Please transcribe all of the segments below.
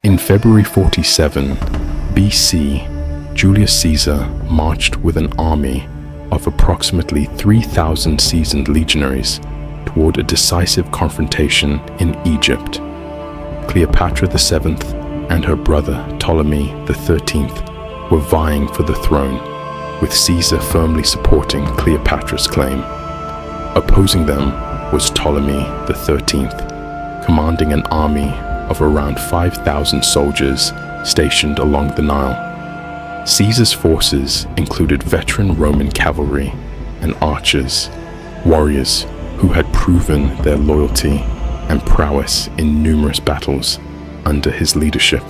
In February 47 BC, Julius Caesar marched with an army of approximately 3,000 seasoned legionaries toward a decisive confrontation in Egypt. Cleopatra VII and her brother Ptolemy XIII were vying for the throne, with Caesar firmly supporting Cleopatra's claim. Opposing them was Ptolemy XIII, commanding an army of around 5,000 soldiers stationed along the Nile. Caesar's forces included veteran Roman cavalry and archers, warriors who had proven their loyalty and prowess in numerous battles under his leadership.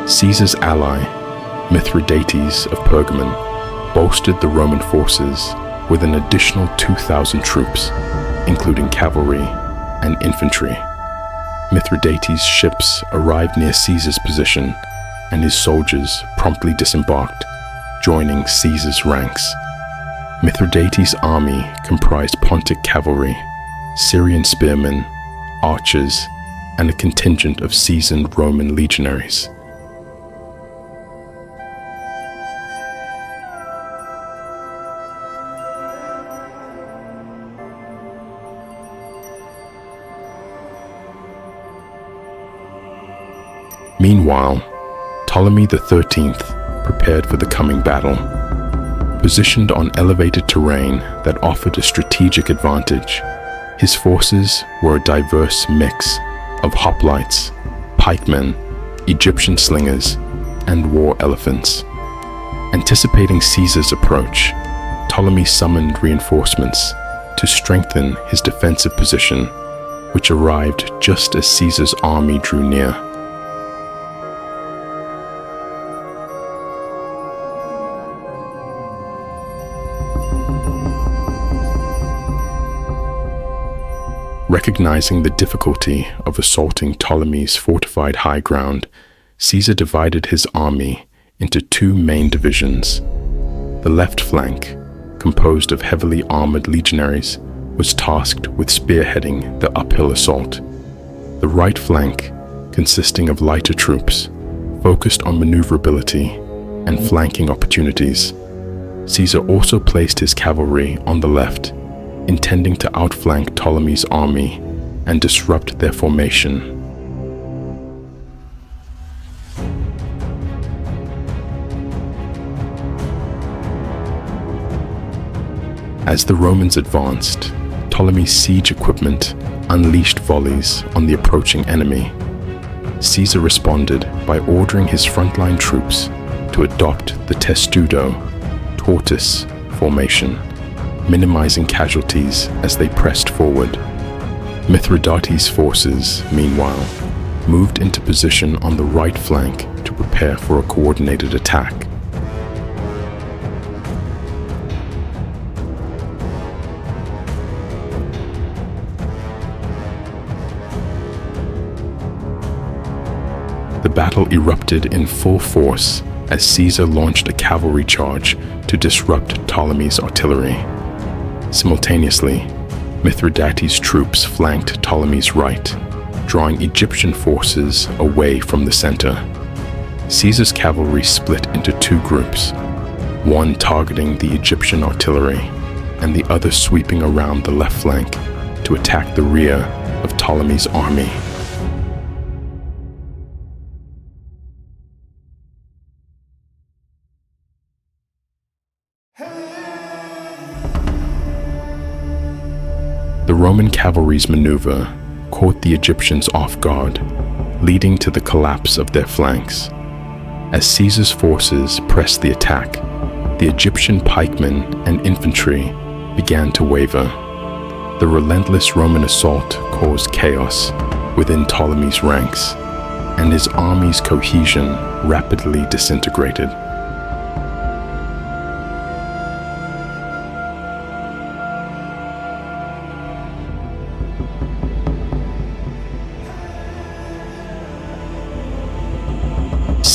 Caesar's ally, Mithridates of Pergamon, bolstered the Roman forces with an additional 2,000 troops, including cavalry and infantry. Mithridates' ships arrived near Caesar's position, and his soldiers promptly disembarked, joining Caesar's ranks. Mithridates' army comprised Pontic cavalry, Syrian spearmen, archers, and a contingent of seasoned Roman legionaries. Meanwhile, Ptolemy XIII prepared for the coming battle. Positioned on elevated terrain that offered a strategic advantage, his forces were a diverse mix of hoplites, pikemen, Egyptian slingers, and war elephants. Anticipating Caesar's approach, Ptolemy summoned reinforcements to strengthen his defensive position, which arrived just as Caesar's army drew near. Recognizing the difficulty of assaulting Ptolemy's fortified high ground, Caesar divided his army into two main divisions. The left flank, composed of heavily armored legionaries, was tasked with spearheading the uphill assault. The right flank, consisting of lighter troops, focused on maneuverability and flanking opportunities. Caesar also placed his cavalry on the left, intending to outflank Ptolemy's army and disrupt their formation. As the Romans advanced, Ptolemy's siege equipment unleashed volleys on the approaching enemy. Caesar responded by ordering his frontline troops to adopt the testudo, tortoise, formation, minimizing casualties as they pressed forward. Mithridates' forces, meanwhile, moved into position on the right flank to prepare for a coordinated attack. The battle erupted in full force as Caesar launched a cavalry charge to disrupt Ptolemy's artillery. Simultaneously, Mithridates' troops flanked Ptolemy's right, drawing Egyptian forces away from the center. Caesar's cavalry split into two groups, one targeting the Egyptian artillery and the other sweeping around the left flank to attack the rear of Ptolemy's army. The Roman cavalry's maneuver caught the Egyptians off guard, leading to the collapse of their flanks. As Caesar's forces pressed the attack, the Egyptian pikemen and infantry began to waver. The relentless Roman assault caused chaos within Ptolemy's ranks, and his army's cohesion rapidly disintegrated.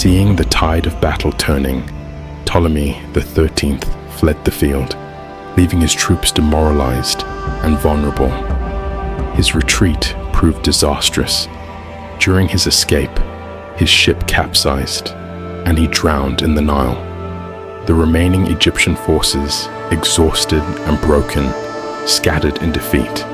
Seeing the tide of battle turning, Ptolemy XIII fled the field, leaving his troops demoralized and vulnerable. His retreat proved disastrous. During his escape, his ship capsized, and he drowned in the Nile. The remaining Egyptian forces, exhausted and broken, scattered in defeat.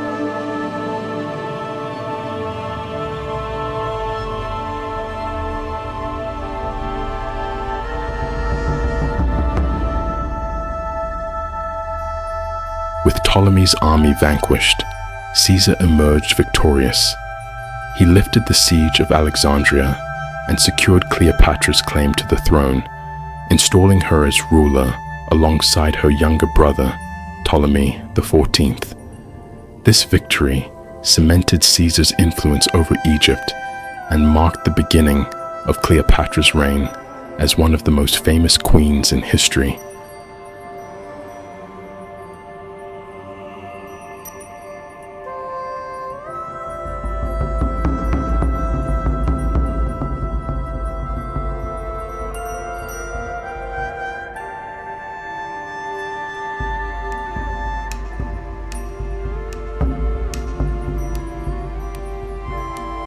With Ptolemy's army vanquished, Caesar emerged victorious. He lifted the siege of Alexandria and secured Cleopatra's claim to the throne, installing her as ruler alongside her younger brother, Ptolemy XIV. This victory cemented Caesar's influence over Egypt and marked the beginning of Cleopatra's reign as one of the most famous queens in history.